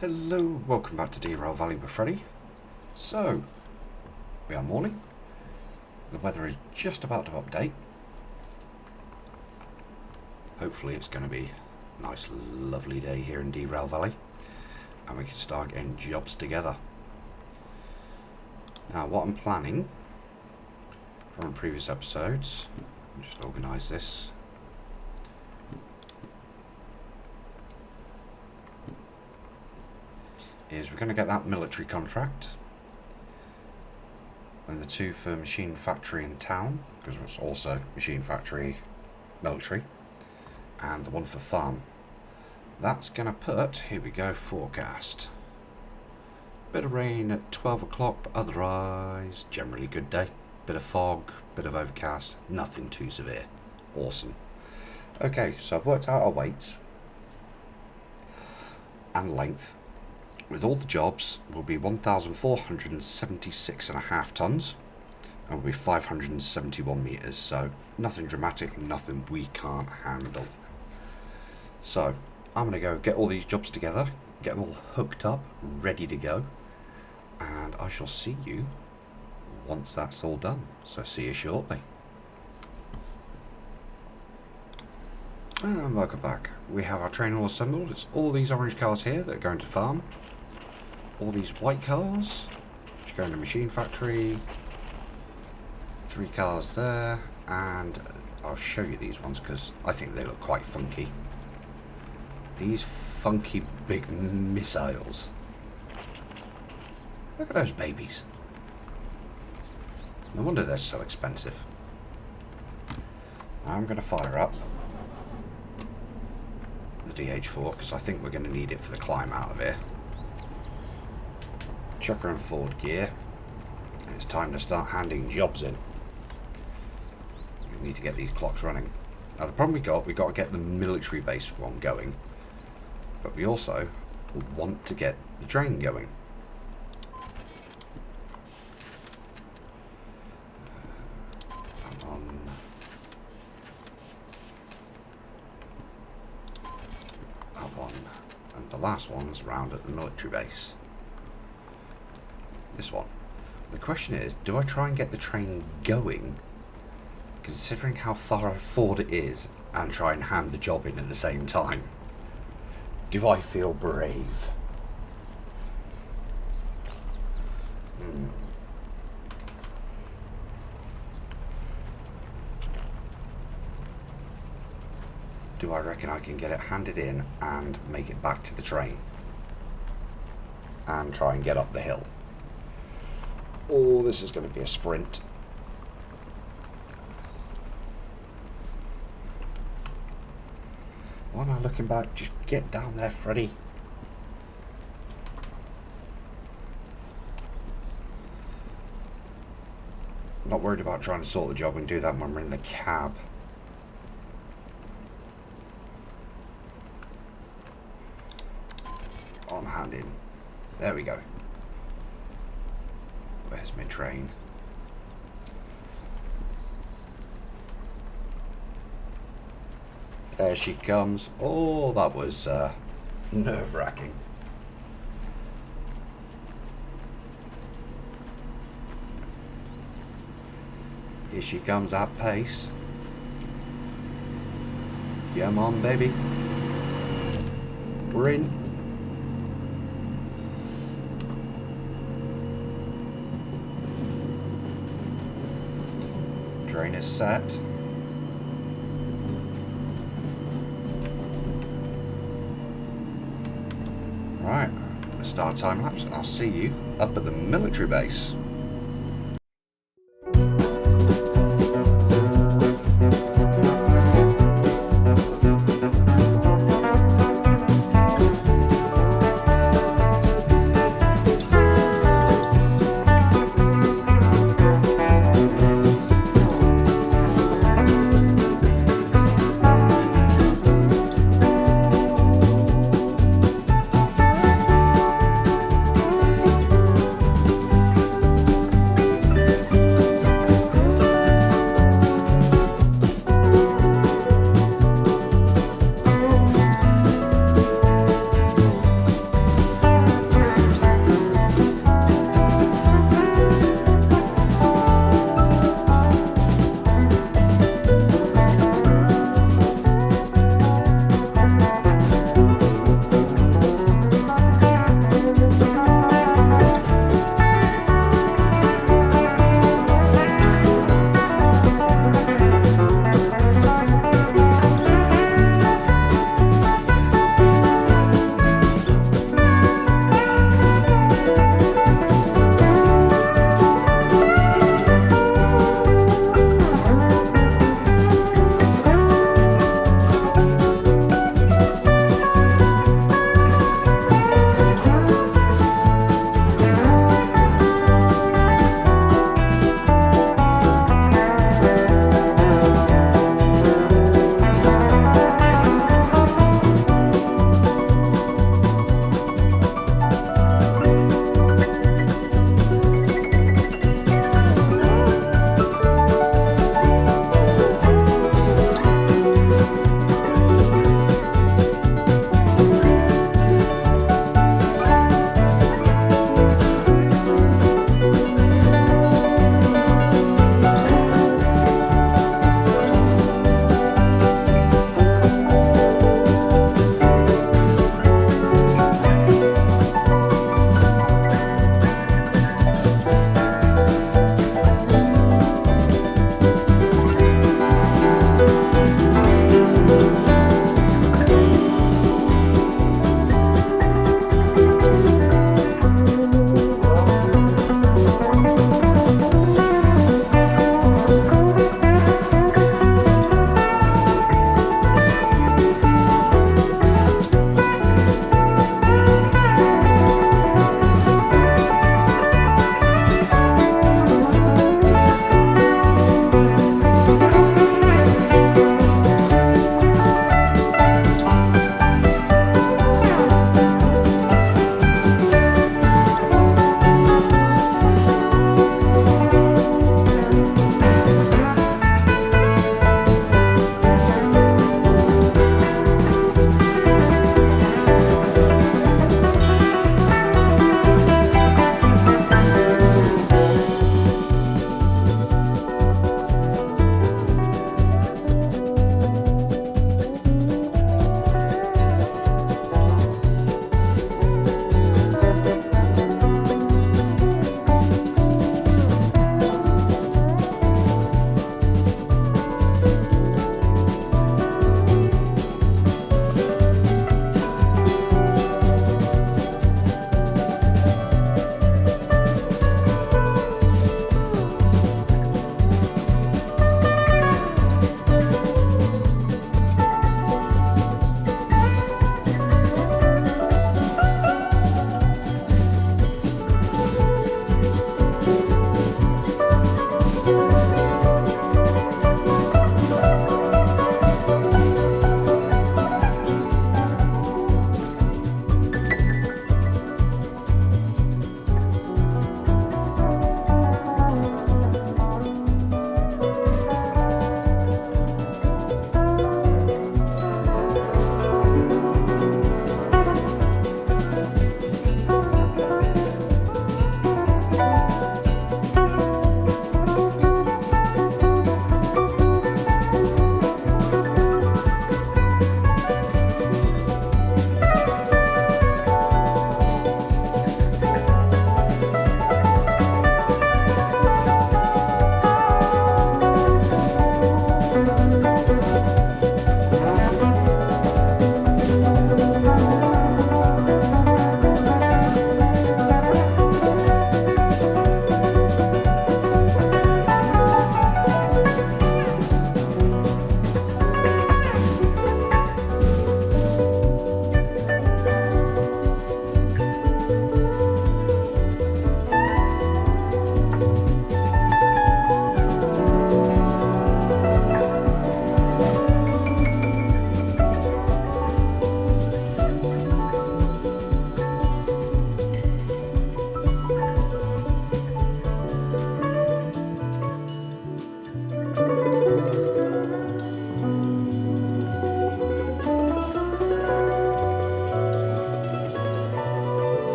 Hello, welcome back to Derail Valley with Freddy. So, we are morning. The weather is just about to update. Hopefully it's going to be a nice lovely day here in Derail Valley and we can start getting jobs together. Now what I'm planning from previous episodes, I'll just organise this. Is we're going to get that military contract and the two for machine factory in town, because it's also machine factory military, and the one for farm. That's going to put, here we go, forecast. Bit of rain at 12 o'clock, but otherwise generally good day. Bit of fog, bit of overcast, nothing too severe. Awesome. Okay, so I've worked out our weights and length. With all the jobs, will be 1,476.5 tonnes and will be 571 metres, so nothing dramatic, nothing we can't handle. So I'm going to go get all these jobs together, get them all hooked up, ready to go, and I shall see you once that's all done. So see you shortly. And welcome back. We have our train all assembled. It's all these orange cars here that are going to farm. All these white cars, which are going to machine factory. 3 cars there, and I'll show you these ones because I think they look quite funky. These funky big missiles. Look at those babies. No wonder they're so expensive. Now I'm going to fire up the DH4 because I think we're going to need it for the climb out of here. Chucker and forward gear, and it's time to start handing jobs in. We need to get these clocks running. Now the problem we got to get the military base one going, but we also want to get the train going. Come on. That one, and the last one's round at the military base. This one. The question is, do I try and get the train going, considering how far forward it is, and try and hand the job in at the same time? Do I feel brave? Do I reckon I can get it handed in and make it back to the train? And try and get up the hill? Oh, this is going to be a sprint. Why am I looking back? Just get down there, Freddy. I'm not worried about trying to sort the job and do that when we're in the cab. On hand in. There we go. Where's my train? There she comes. Oh, that was nerve-wracking. Here she comes at pace. Come on, baby. We're in. Train is set. Right, let's start time lapse and I'll see you up at the military base.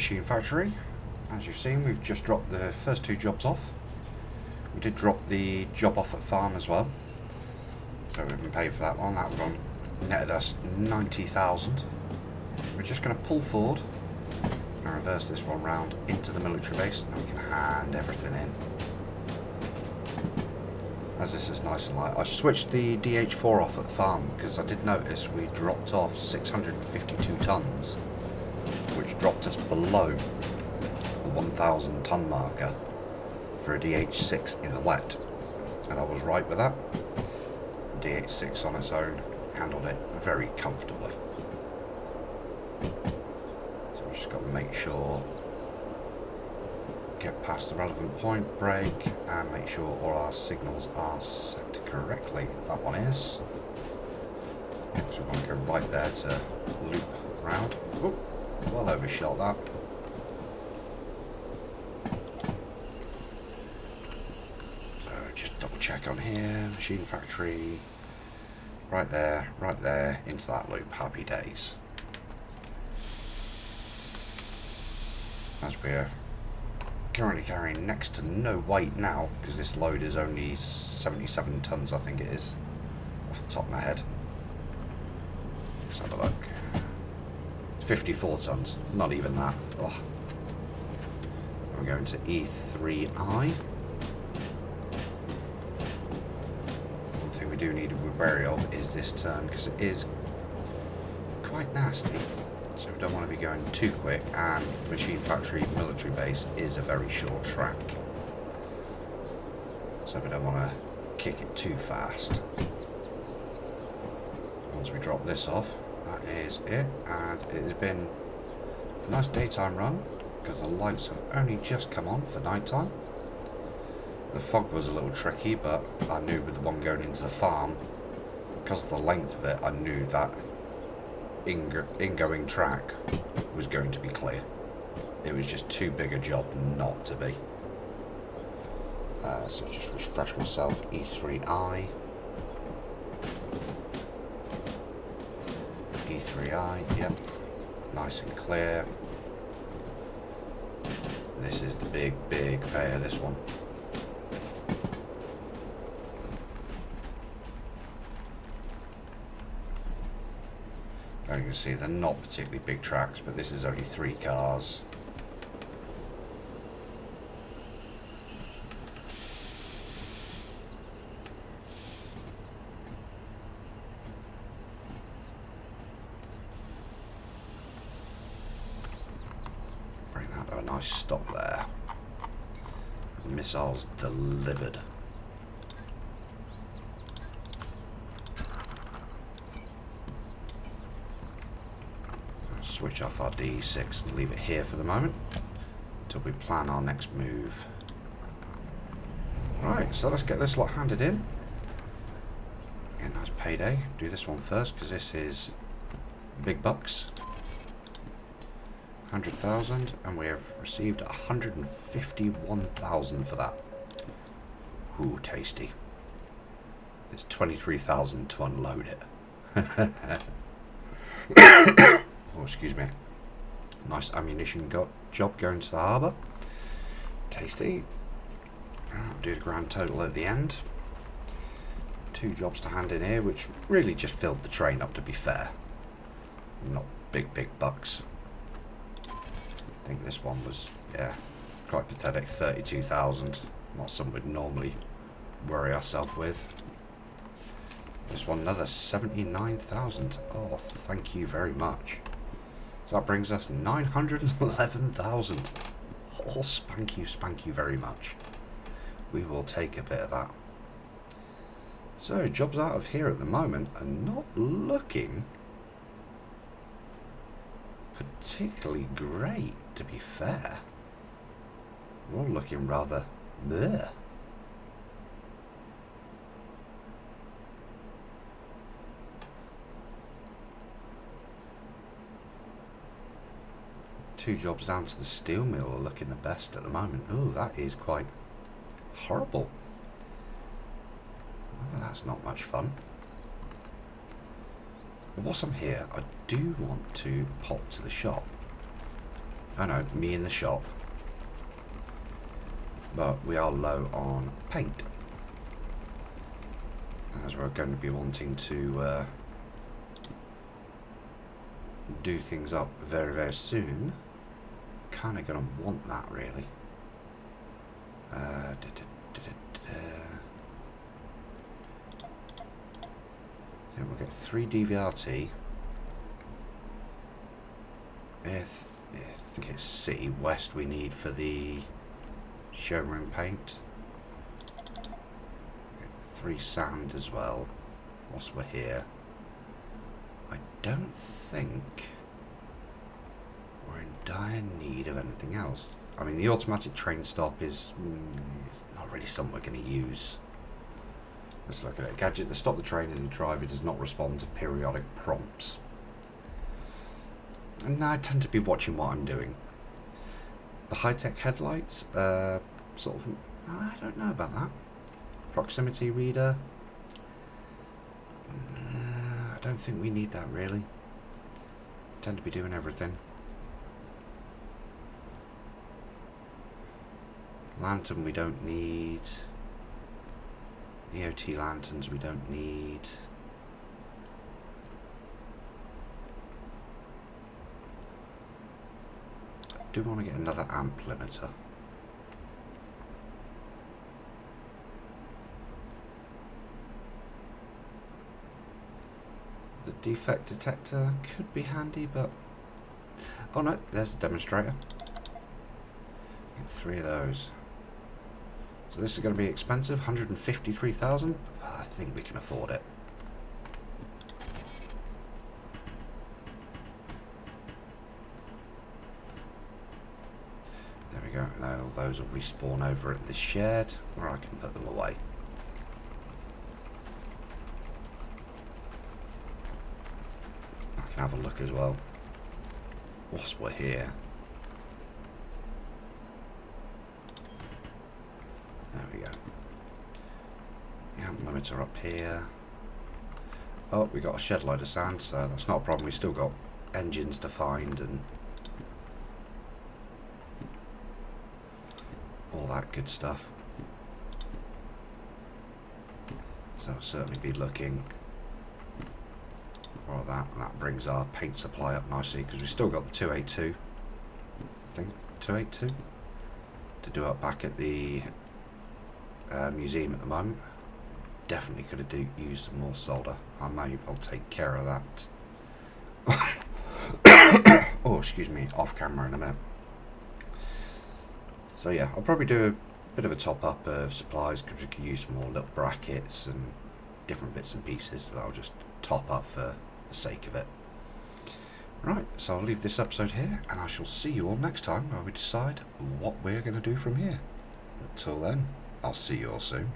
machine factory. As you've seen, we've just dropped the first 2 jobs off. We did drop the job off at farm as well, so we've been paid for that one. That one netted us 90,000. We're just going to pull forward and reverse this one round into the military base, and then we can hand everything in. As this is nice and light, I switched the DH4 off at the farm because I did notice we dropped off 652 tons, which dropped us below the 1,000 ton marker for a DH6 in the wet, and I was right with that. DH6 on its own handled it very comfortably. So we've just got to make sure, get past the relevant point, brake, and make sure all our signals are set correctly. That one is. So we're going to go right there to loop round. Oh, well overshot that. So just double check on here. Machine factory. Right there, into that loop. Happy days. As we're currently carrying next to no weight now, because this load is only 77 tons, I think it is, off the top of my head. Let's have a look. 54 tons, not even that. Ugh. We're going to E3I. One thing we do need to be wary of is this turn, because it is quite nasty. So we don't want to be going too quick, and the machine factory military base is a very short track. So we don't want to kick it too fast. Once we drop this off, that is it, and it has been a nice daytime run because the lights have only just come on for night time. The fog was a little tricky, but I knew with the one going into the farm, because of the length of it, I knew that ingoing track was going to be clear. It was just too big a job not to be. So just refresh myself. E3I. E3I, yep. Nice and clear. This is the big pair, this one. As you can see, they're not particularly big tracks, but this is only 3 cars. Bring that to a nice stop there. Missiles delivered. Switch off our D6 and leave it here for the moment until we plan our next move. Right, so let's get this lot handed in. Get a nice payday. Do this one first because this is big bucks. 100,000, and we have received 151,000 for that. Ooh, tasty. It's 23,000 to unload it. Oh, excuse me. Nice ammunition job going to the harbour. Tasty. I'll do the grand total at the end. 2 jobs to hand in here, which really just filled the train up, to be fair. Not big bucks. I think this one was, yeah, quite pathetic. 32,000. Not something we'd normally worry ourselves with. This one, another 79,000. Oh, thank you very much. So that brings us 911,000. Oh, spank you very much. We will take a bit of that. So, jobs out of here at the moment are not looking particularly great, to be fair. We're all looking rather bleh. Two jobs down to the steel mill are looking the best at the moment. Oh, that is quite horrible. Oh, that's not much fun. Whilst I'm here, I do want to pop to the shop I know, me in the shop. But we are low on paint, as we're going to be wanting to do things up very, very soon. Kind of going to want that, really. Then we'll get 3 DVRT. I think it's City West we need for the showroom paint. Get 3 sand as well whilst we're here. I don't think we're in dire need of anything else. I mean, the automatic train stop is not really something we're going to use. Let's look at it. Gadget to stop the train if the driver does not respond to periodic prompts. And I tend to be watching what I'm doing. The high-tech headlights, sort of, I don't know about that. Proximity reader. I don't think we need that, really. Tend to be doing everything. Lantern we don't need. EOT lanterns we don't need. I do want to get another amp limiter. The defect detector could be handy, but... oh no, there's a demonstrator. Get 3 of those. So this is going to be expensive, 153,000. I think we can afford it. There we go. Now those will respawn over at the shed, where I can put them away. I can have a look as well whilst we're here. There we go. The amp limiter up here. Oh, we got a shed load of sand, so that's not a problem. We still got engines to find and all that good stuff. So I'll certainly be looking for that, and that brings our paint supply up nicely because we've still got the 282. I think 282 to do up back at the museum at the moment. Definitely could have used some more solder. I'll take care of that. Oh, excuse me, off camera in a minute. So yeah, I'll probably do a bit of a top up of supplies because we could use some more little brackets and different bits and pieces that I'll just top up for the sake of it. Right, so I'll leave this episode here and I shall see you all next time where we decide what we're going to do from here. Until then, I'll see you all soon.